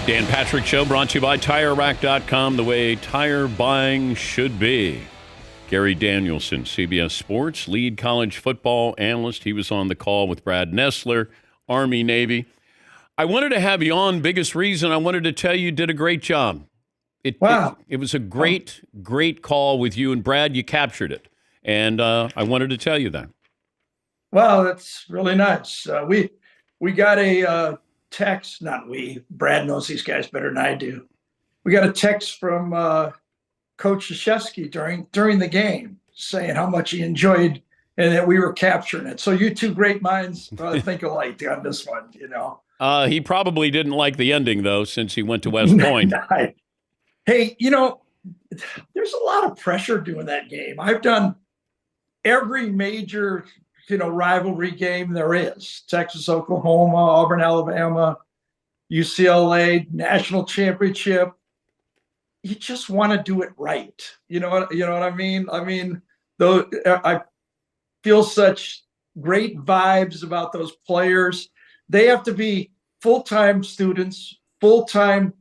Dan Patrick Show brought to you by TireRack.com, the way tire buying should be. Gary Danielson, CBS Sports, lead college football analyst. He was on the call with Brad Nessler, Army, Navy. I wanted to have you on. Biggest reason I wanted to tell you did a great job. Wow. It was a great call with you and Brad. You captured it. And I wanted to tell you that. Well, that's really nice. We got a text, Brad knows these guys better than I do. We got a text from Coach Krzyzewski during the game saying how much he enjoyed and that we were capturing it. So you two great minds think alike on this one, you know. He probably didn't like the ending, though, since he went to West Point. Hey, you know, there's a lot of pressure doing that game. I've done every major, rivalry game there is. Texas, Oklahoma, Auburn, Alabama, UCLA, national championship. You just want to do it right. You know what I mean? I mean, though I feel such great vibes about those players. They have to be full-time students, full-time,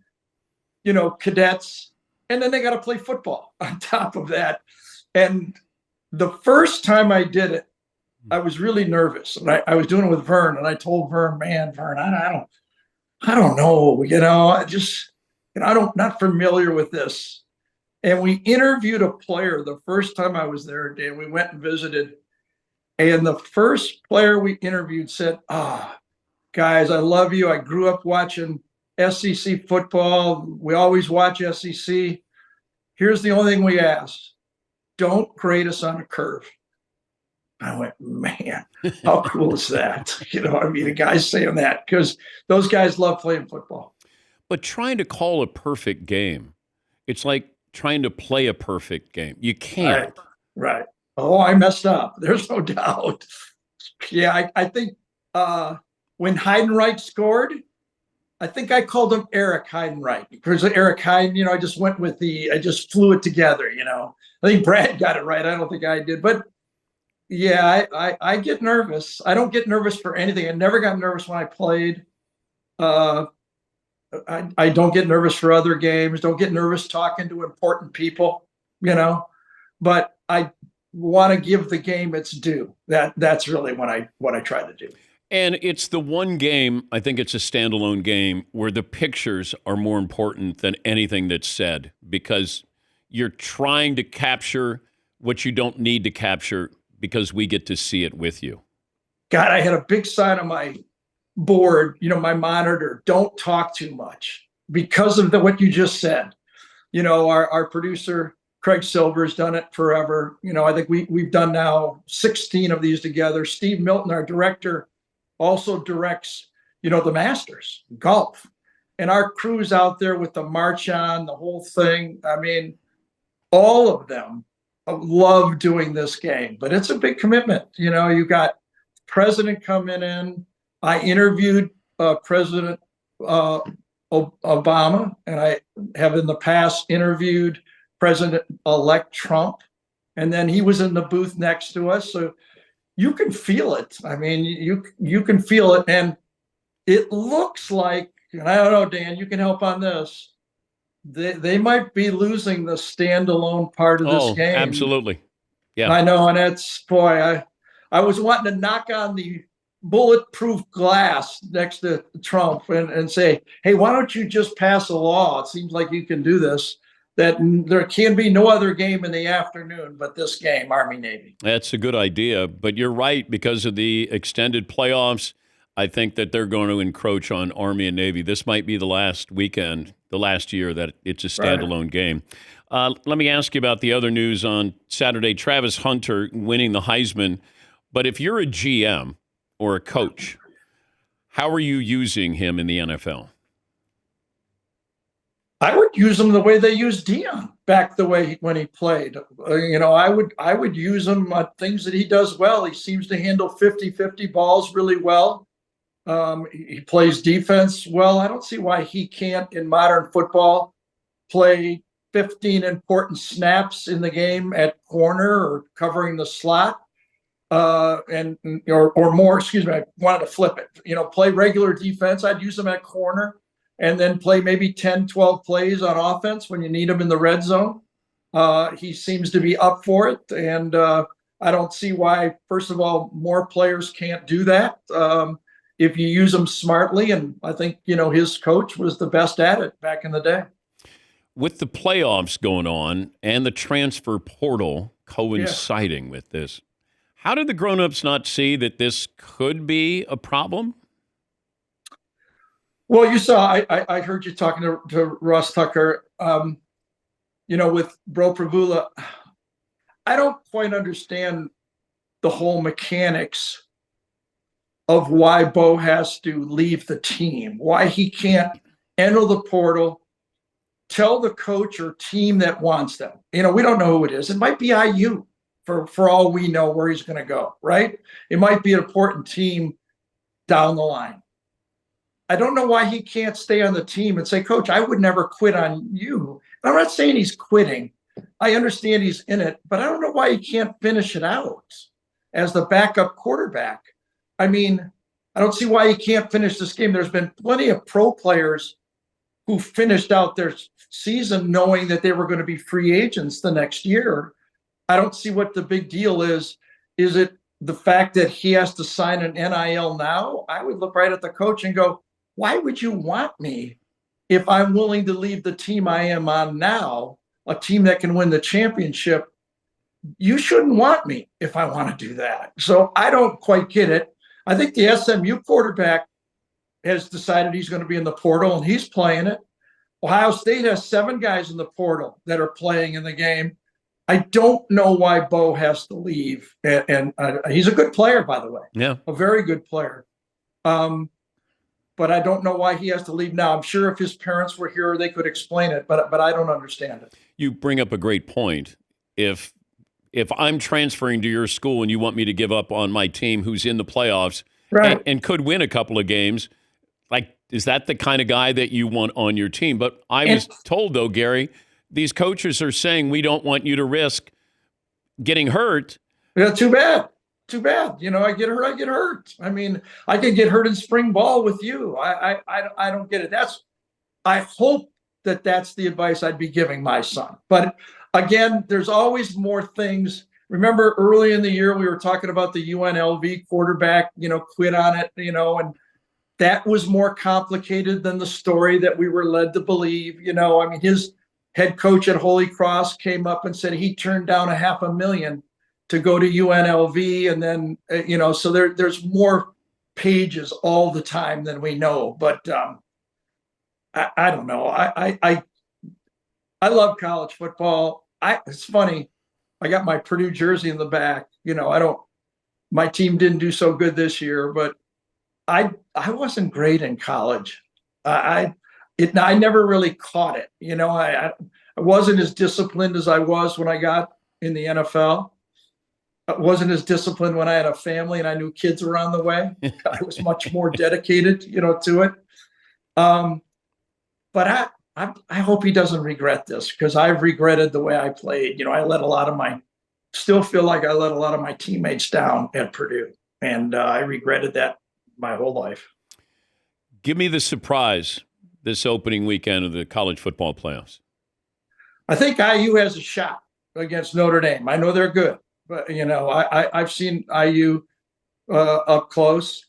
cadets, and then they got to play football on top of that. And the first time I did it, I was really nervous. And I was doing it with Vern, and I told Vern, Vern, I don't know, I'm not familiar with this. And we interviewed a player the first time I was there, Dan. We went and visited. And the first player we interviewed said, guys, I love you. I grew up watching SEC football. We always watch SEC. Here's the only thing we ask. Don't grade us on a curve. I went, man, how cool is that? A guy's saying that because those guys love playing football. But trying to call a perfect game, it's like trying to play a perfect game. You can't. Right. Oh, I messed up. There's no doubt. Yeah, I think when Heidenreich scored, I think I called him Eric Heidenreich because Eric Heiden, I just went with I just flew it together, I think Brad got it right. I don't think I did. But yeah, I get nervous. I don't get nervous for anything. I never got nervous when I played. I don't get nervous for other games. Don't get nervous talking to important people, but I want to give the game its due. That's really what I try to do. And it's the one game, I think it's a standalone game, where the pictures are more important than anything that's said because you're trying to capture what you don't need to capture because we get to see it with you. God, I had a big sign on my board, my monitor, don't talk too much because of what you just said. Our producer, Craig Silver's done it forever. I think we've done now 16 of these together. Steve Milton, our director, also directs, the Masters golf, and our crew's out there with the march on, the whole thing. I mean, all of them love doing this game, but it's a big commitment. You got president coming in. I interviewed President Obama, and I have in the past interviewed President-elect Trump, and then he was in the booth next to us. So you can feel it. I mean, you can feel it, and it looks like, and I don't know, Dan, you can help on this. They might be losing the standalone part of this game. Absolutely. Yeah. I know, and it's, boy, I was wanting to knock on the bulletproof glass next to Trump and say, hey, why don't you just pass a law? It seems like you can do this, that there can be no other game in the afternoon but this game, Army-Navy. That's a good idea, but you're right. Because of the extended playoffs, I think that they're going to encroach on Army and Navy. This might be the last weekend, the last year that it's a standalone game. Let me ask you about the other news on Saturday. Travis Hunter winning the Heisman. But if you're a GM or a coach, how are you using him in the NFL? I would use him the way they used Dion back when he played. I would use him on things that he does well. He seems to handle 50-50 balls really well. He plays defense well. I don't see why he can't, in modern football, play 15 important snaps in the game at corner or covering the slot, or more. Excuse me, I wanted to flip it. Play regular defense. I'd use him at corner. and then play maybe 10, 12 plays on offense when you need him in the red zone. He seems to be up for it. And I don't see why, first of all, more players can't do that if you use them smartly. And I think, his coach was the best at it back in the day. With the playoffs going on and the transfer portal coinciding with this, how did the grown-ups not see that this could be a problem? Well, you saw, I heard you talking to Russ Tucker, with Bro Pravula. I don't quite understand the whole mechanics of why Bo has to leave the team, why he can't enter the portal, tell the coach or team that wants them. We don't know who it is. It might be IU for all we know where he's going to go, right? It might be an important team down the line. I don't know why he can't stay on the team and say, Coach, I would never quit on you. And I'm not saying he's quitting. I understand he's in it, but I don't know why he can't finish it out as the backup quarterback. I mean, I don't see why he can't finish this game. There's been plenty of pro players who finished out their season knowing that they were going to be free agents the next year. I don't see what the big deal is. Is it the fact that he has to sign an NIL now? I would look right at the coach and go, why would you want me if I'm willing to leave the team I am on now, a team that can win the championship? You shouldn't want me if I want to do that. So I don't quite get it. I think the SMU quarterback has decided he's going to be in the portal, and he's playing it. Ohio State has 7 guys in the portal that are playing in the game. I don't know why Bo has to leave. And he's a good player, by the way. Yeah. A very good player. But I don't know why he has to leave now. I'm sure if his parents were here, they could explain it, but I don't understand it. You bring up a great point. If I'm transferring to your school and you want me to give up on my team who's in the playoffs Right. and could win a couple of games, like, is that the kind of guy that you want on your team? But I was told, though, Gary, these coaches are saying we don't want you to risk getting hurt. Yeah, too bad. Too bad. I get hurt. I mean, I could get hurt in spring ball with you. I don't get it. I hope that's the advice I'd be giving my son. But again, there's always more things. Remember early in the year, we were talking about the UNLV quarterback, quit on it, and that was more complicated than the story that we were led to believe. I mean, his head coach at Holy Cross came up and said he turned down $500,000 to go to UNLV. And then, so there's more pages all the time than we know. But I don't know. I love college football. It's funny. I got my Purdue jersey in the back. My team didn't do so good this year, but I wasn't great in college. I never really caught it. I wasn't as disciplined as I was when I got in the NFL. I wasn't as disciplined when I had a family and I knew kids were on the way. I was much more dedicated, to it. But I hope he doesn't regret this, because I've regretted the way I played. Still feel like I let a lot of my teammates down at Purdue, and I regretted that my whole life. Give me the surprise this opening weekend of the college football playoffs. I think IU has a shot against Notre Dame. I know they're good, but I've seen IU up close.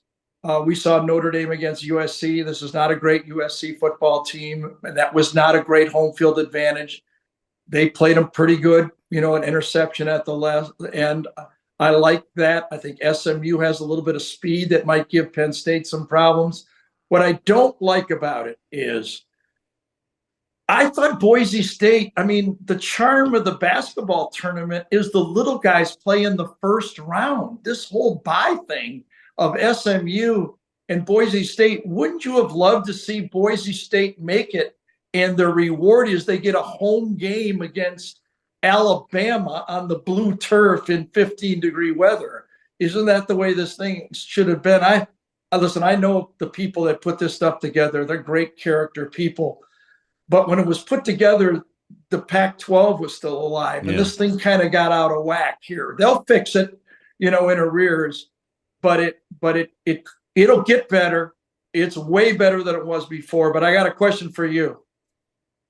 We saw Notre Dame against USC. This is not a great USC football team, and that was not a great home field advantage. They played them pretty good, an interception at the last end. I like that. I think SMU has a little bit of speed that might give Penn State some problems. What I don't like about it is I thought Boise State, the charm of the basketball tournament is the little guys play in the first round. This whole bye thing of SMU and Boise State, wouldn't you have loved to see Boise State make it? And the reward is they get a home game against Alabama on the blue turf in 15-degree weather. Isn't that the way this thing should have been? I listen, I know the people that put this stuff together. They're great character people. But when it was put together, the Pac-12 was still alive. And this thing kind of got out of whack here. They'll fix it, in arrears. But it'll get better. It's way better than it was before. But I got a question for you.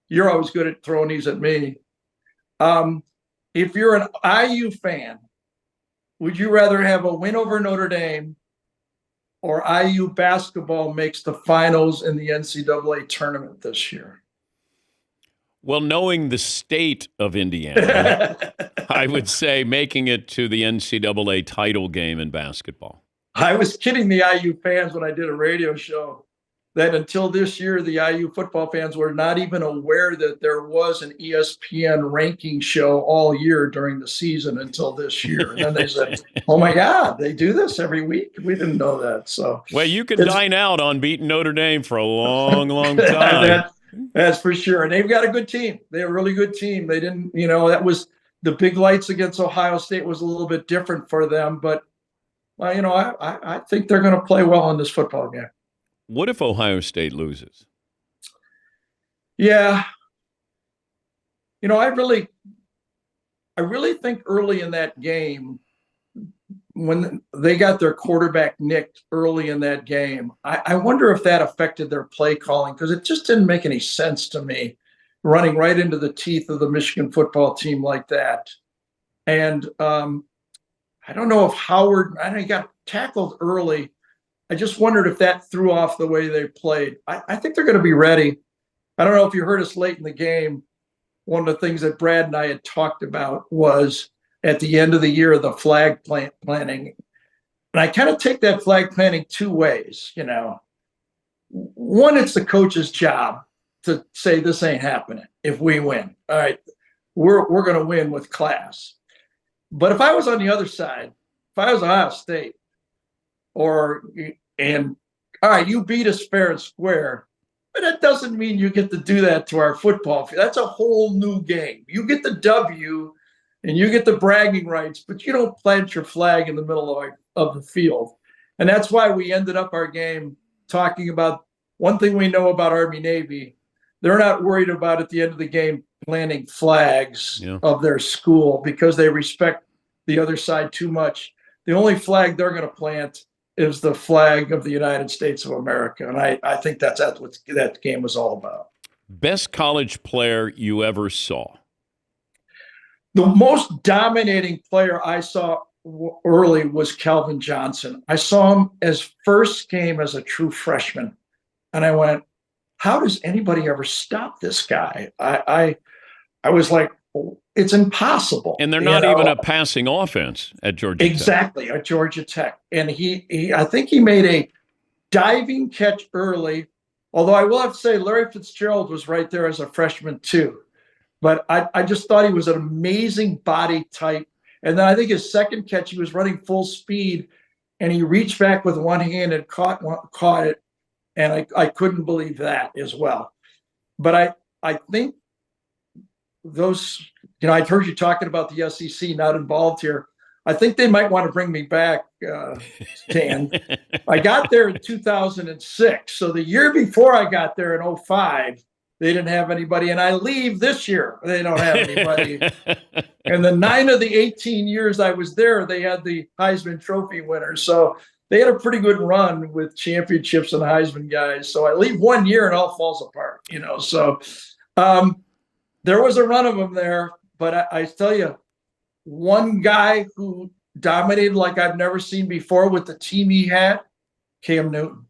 You're always good at throwing these at me. If you're an IU fan, would you rather have a win over Notre Dame or IU basketball makes the finals in the NCAA tournament this year? Well, knowing the state of Indiana, I would say making it to the NCAA title game in basketball. I was kidding the IU fans when I did a radio show that until this year, the IU football fans were not even aware that there was an ESPN ranking show all year during the season until this year. And then they said, oh my God, they do this every week? We didn't know that. So, well, you could dine out on beating Notre Dame for a long, long time. That's for sure. And they've got a good team. They're a really good team. They didn't, that was the big lights against Ohio State was a little bit different for them. But, well, I think they're going to play well in this football game. What if Ohio State loses? Yeah. I really think early in that game, when they got their quarterback nicked early in that game, I wonder if that affected their play calling, because it just didn't make any sense to me running right into the teeth of the Michigan football team like that. And I don't know if Howard, I know he got tackled early. I just wondered if that threw off the way they played. I think they're going to be ready. I don't know if you heard us late in the game. One of the things that Brad and I had talked about was at the end of the year, the flag planting. And I kind of take that flag planting two ways. One, it's the coach's job to say this ain't happening if we win. All right, we're going to win with class. But if I was on the other side, if I was Ohio State, all right, you beat us fair and square, but that doesn't mean you get to do that to our football field. That's a whole new game. You get the W and you get the bragging rights, but you don't plant your flag in the middle of the field. And that's why we ended up our game talking about one thing we know about Army Navy. They're not worried about at the end of the game planting flags of their school because they respect the other side too much. The only flag they're going to plant is the flag of the United States of America. And I think that's what that game was all about. Best college player you ever saw? The most dominating player I saw early was Calvin Johnson. I saw him as first game as a true freshman. And I went, how does anybody ever stop this guy? I was like, it's impossible. And they're not even a passing offense at Georgia Tech. Exactly, at Georgia Tech. And I think he made a diving catch early, although I will have to say Larry Fitzgerald was right there as a freshman too. But I just thought he was an amazing body type. And then I think his second catch, he was running full speed, and he reached back with one hand and caught it. And I couldn't believe that as well. But I think those, I'd heard you talking about the SEC not involved here. I think they might want to bring me back, Dan. I got there in 2006. So the year before I got there in 2005, they didn't have anybody. And I leave this year, they don't have anybody. And the 9 of the 18 years I was there, they had the Heisman Trophy winners. So they had a pretty good run with championships and Heisman guys. So I leave 1 year and all falls apart, So there was a run of them there. But I tell you, one guy who dominated like I've never seen before with the team he had, Cam Newton.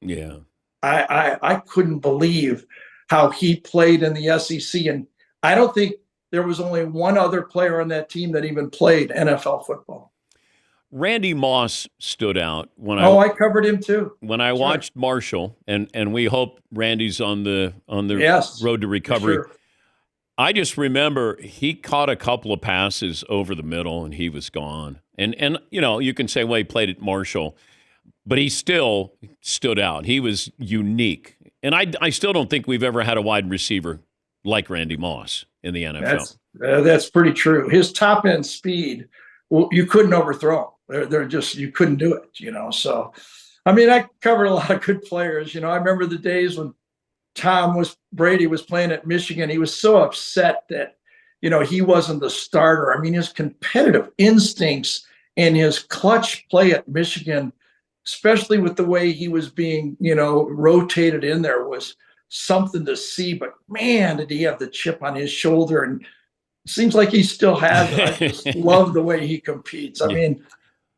Yeah. I couldn't believe how he played in the SEC. And I don't think there was only one other player on that team that even played NFL football. Randy Moss stood out when I covered him too. When I watched Marshall, and we hope Randy's on the road to recovery. Sure. I just remember he caught a couple of passes over the middle and he was gone. And you can say, well, he played at Marshall, but he still stood out. He was unique. And I still don't think we've ever had a wide receiver like Randy Moss in the NFL. That's pretty true. His top end speed, you couldn't overthrow him. They're just, you couldn't do it, So, I covered a lot of good players. I remember the days when Brady was playing at Michigan. He was so upset that, he wasn't the starter. His competitive instincts and his clutch play at Michigan especially with the way he was being, rotated in there, was something to see. But man, did he have the chip on his shoulder, and it seems like he still has it. I just love the way he competes. I mean,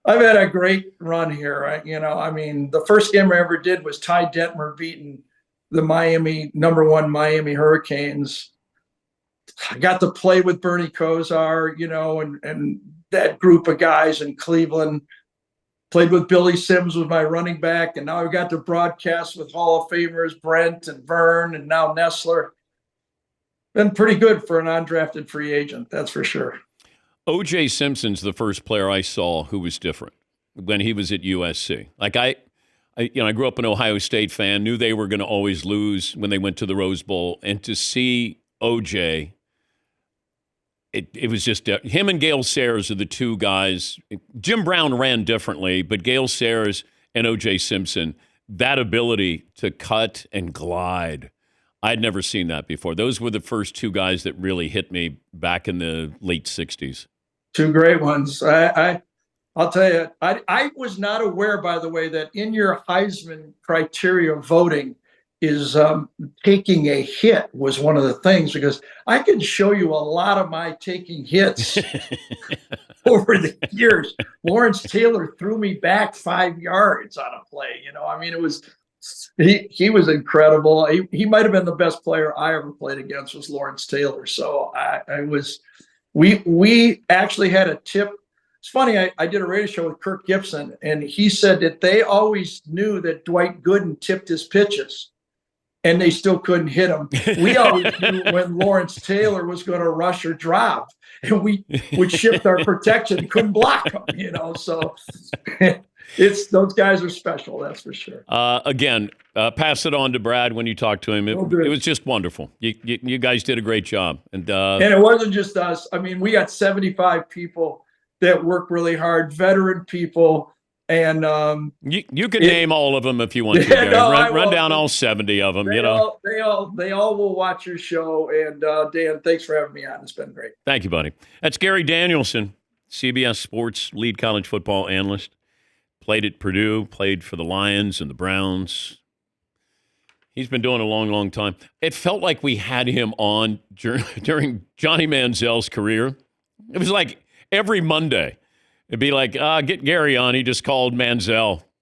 I've had a great run here. The first game I ever did was Ty Detmer beating the number one Miami Hurricanes. I got to play with Bernie Kosar, and that group of guys in Cleveland. Played with Billy Sims was my running back, and now I got to broadcast with Hall of Famers Brent and Vern and now Nessler. Been pretty good for an undrafted free agent, that's for sure. O.J. Simpson's the first player I saw who was different when he was at USC. Like I grew up an Ohio State fan, knew they were going to always lose when they went to the Rose Bowl, and to see O.J., it was just him and Gale Sayers are the two guys. Jim Brown ran differently, but Gale Sayers and O.J. Simpson, that ability to cut and glide, I'd never seen that before. Those were the first two guys that really hit me back in the late 60s. Two great ones. I'll tell you, I was not aware, by the way, that in your Heisman criteria voting is taking a hit was one of the things, because I can show you a lot of my taking hits over the years. Lawrence Taylor threw me back 5 yards on a play. It was he was incredible. He might have been the best player I ever played against, was Lawrence Taylor. So we actually had a tip. It's funny, I did a radio show with Kirk Gibson, and he said that they always knew that Dwight Gooden tipped his pitches, and they still couldn't hit him. We always knew when Lawrence Taylor was going to rush or drop, and we would shift our protection and couldn't block him, So those guys are special, that's for sure. Again, pass it on to Brad when you talk to him. It was just wonderful. You guys did a great job. And it wasn't just us. I mean, we got 75 people that work really hard, veteran people. And you can name all of them if you want to. Gary. Run down all 70 of them. They all will watch your show. And Dan, thanks for having me on. It's been great. Thank you, buddy. That's Gary Danielson, CBS Sports lead college football analyst. Played at Purdue, played for the Lions and the Browns. He's been doing it a long, long time. It felt like we had him on during Johnny Manziel's career. It was like every Monday. It'd be like, get Gary on. He just called Manziel.